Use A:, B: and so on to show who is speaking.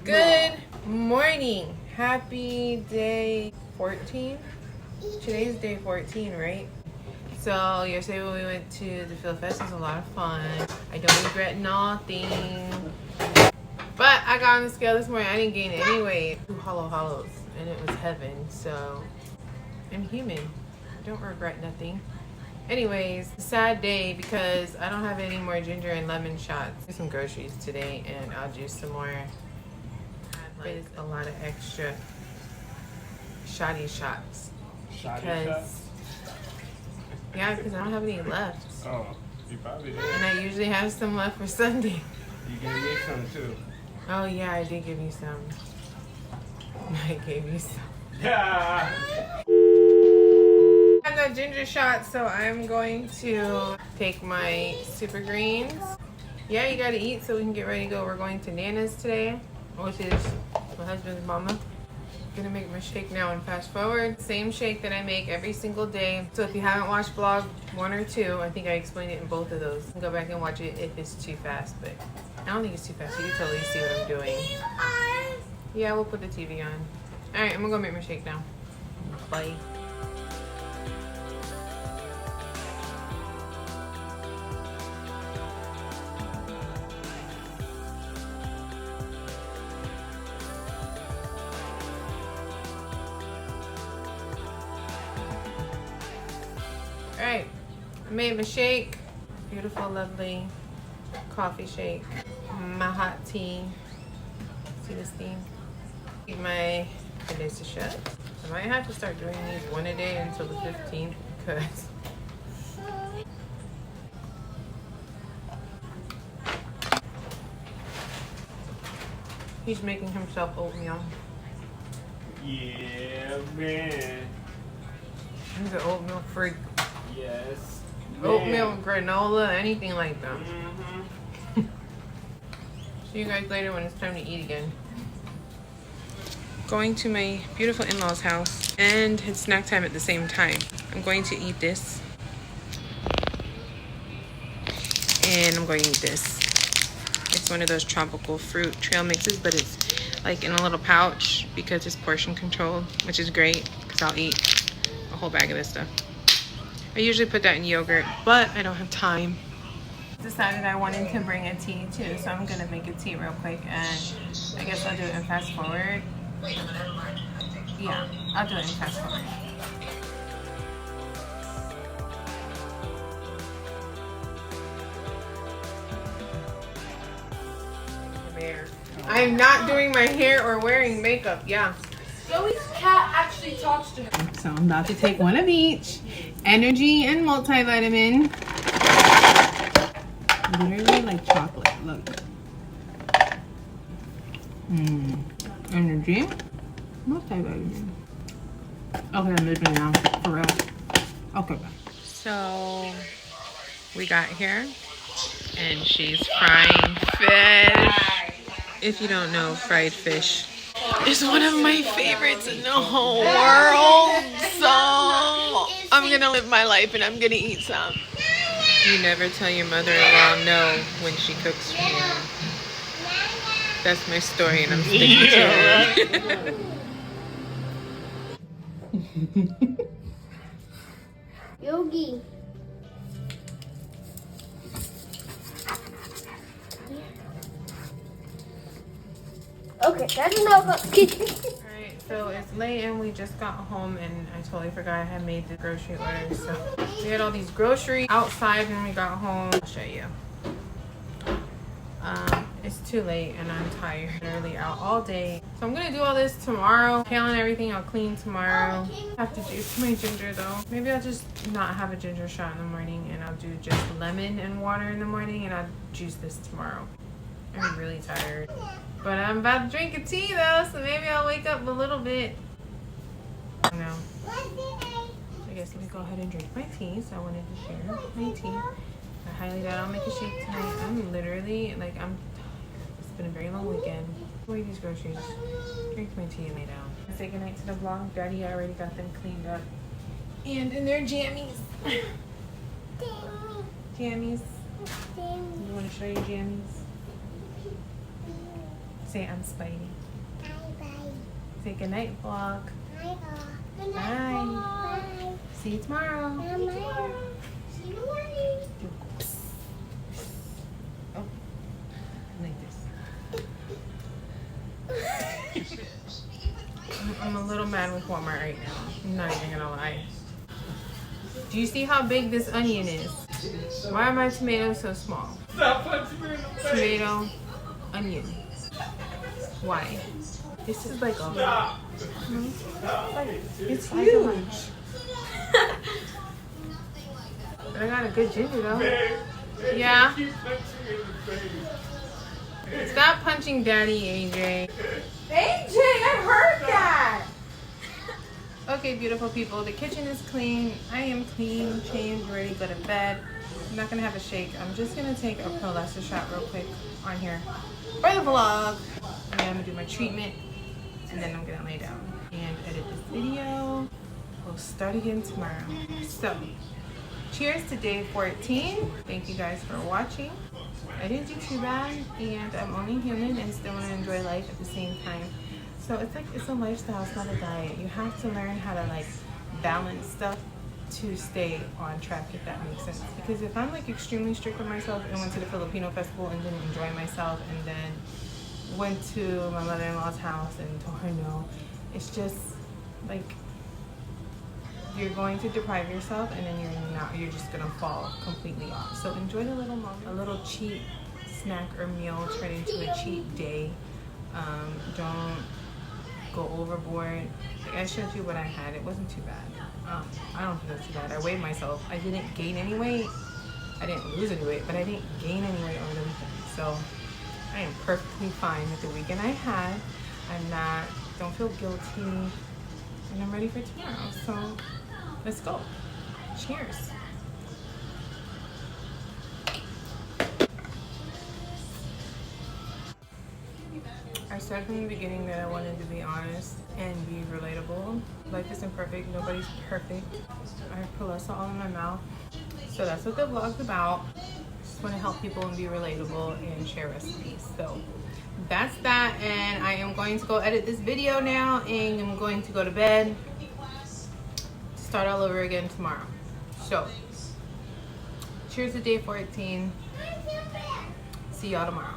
A: Good morning. Happy day 14. Today's day 14, right? So yesterday when we went to the Field Fest, it was a lot of fun. I don't regret nothing. But I got on the scale this morning. I didn't gain any weight. 2 hollows, and it was heaven. So I'm human. Don't regret nothing. Anyways, sad day because I don't have any more ginger and lemon shots. Do some groceries today, and I'll juice some more. There's a lot of extra shoddy shots. Yeah, because I don't have any left.
B: Oh, you probably did.
A: And I usually have some left for Sunday.
B: You gave me some too.
A: Oh yeah, I did give you some. I gave you some.
B: Yeah.
A: I have no ginger shots, so I'm going to take my super greens. Yeah, you gotta eat so we can get ready to go. We're going to Nana's today, which is my husband's mama. Gonna make my shake now and fast forward. Same shake that I make every single day. So if you haven't watched vlog 1 or 2, I think I explained it in both of those. Go back and watch it if it's too fast, but I don't think it's too fast. You can totally see what I'm doing. Yeah, we'll put the TV on. All right, I'm gonna go make my shake now. Bye. Alright, I made my shake. Beautiful, lovely coffee shake. My hot tea. See the steam? Keep my MELISA shut. I might have to start doing these 1 a day until the 15th because he's making himself oatmeal.
B: Yeah, man.
A: He's an oatmeal freak.
B: Yes.
A: Oatmeal, granola, anything like that.
B: Mm-hmm.
A: See you guys later when it's time to eat again. Going to my beautiful in-laws house and it's snack time at the same time. I'm going to eat this. And I'm going to eat this. It's one of those tropical fruit trail mixes, but it's like in a little pouch because it's portion controlled, which is great because I'll eat a whole bag of this stuff. I usually put that in yogurt, but I don't have time. Decided I wanted to bring a tea too, so I'm gonna make a tea real quick, and I guess I'll do it in fast forward. Yeah, I'll do it in fast forward. I'm not doing my hair or wearing makeup, yeah.
C: Zoe's cat actually talks to her.
A: So I'm about to take one of each. Energy and multivitamin. Literally like chocolate, look. Energy, multivitamin. Okay, I'm listening now, for real. Okay, bye. So, we got here, and she's frying fish. If you don't know, fried fish is one of my favorites in the whole world. So I'm gonna live my life and I'm gonna eat some. You never tell your mother-in-law no when she cooks for you. That's my story and I'm sticking to it.
C: Yogi. Okay, that's enough.
A: Alright, so it's late and we just got home and I totally forgot I had made the grocery order. So we had all these groceries outside when we got home. I'll show you. It's too late and I'm tired. Literally out all day. So I'm gonna do all this tomorrow. Pail and everything I'll clean tomorrow. I have to juice my ginger though. Maybe I'll just not have a ginger shot in the morning and I'll do just lemon and water in the morning and I'll juice this tomorrow. I'm really tired. But I'm about to drink a tea though, so maybe I'll wake up a little bit. No. I guess let me go ahead and drink my tea. So I wanted to share my tea. I highly doubt I'll make a shake tonight. I'm literally, like, it's been a very long weekend. Away these groceries, drink my tea and lay down. Say goodnight to the vlog. Daddy already got them cleaned up. And in their jammies. Jammies. You want to show your jammies? Say I'm Spidey.
C: Bye.
A: Say goodnight, vlog.
C: Bye. Good
A: Bye.
C: night. Bye.
A: See you tomorrow.
C: See you in the morning.
A: Oh, like this. I'm a little mad with Walmart right now. I'm not even gonna lie. Do you see how big this onion is? Why are my tomatoes so small?
B: Stop punching me in the face.
A: Tomato, onion. Why? This is like a.
B: Stop.
A: It's huge. But I got a good ginger though. Yeah.
B: Keep punching me in the face.
A: Stop punching Daddy, AJ.
C: AJ, I heard that.
A: Okay, beautiful people, the kitchen is clean. I am clean, changed, ready to go to bed. I'm not gonna have a shake. I'm just gonna take a MELISA shot real quick on here for the vlog. And then I'm gonna do my treatment, and then I'm gonna lay down and edit this video. We'll start again tomorrow. So, cheers to day 14. Thank you guys for watching. I didn't do too bad, and I'm only human and still want to enjoy life at the same time. So it's like, it's a lifestyle, it's not a diet. You have to learn how to like balance stuff to stay on track, if that makes sense. Because if I'm like extremely strict with myself and went to the Filipino festival and didn't enjoy myself, and then went to my mother-in-law's house and told her no, it's just like, you're going to deprive yourself, and then you're just gonna fall completely off. So enjoy the little moment. A little cheat snack or meal turned into a cheat day. Don't go overboard. Like I showed you what I had. It wasn't too bad. I don't think it was too bad. I weighed myself. I didn't gain any weight. I didn't lose any weight, but I didn't gain any weight over the weekend. So I am perfectly fine with the weekend I had. Don't feel guilty, and I'm ready for tomorrow. So let's go. Cheers. I said from the beginning that I wanted to be honest and be relatable. Life isn't perfect. Nobody's perfect. I have MELISA all in my mouth. So that's what the vlog's about. Just want to help people and be relatable and share recipes. So that's that, and I am going to go edit this video now, and I'm going to go to bed. Start all over again tomorrow. So cheers to day 14. See y'all tomorrow.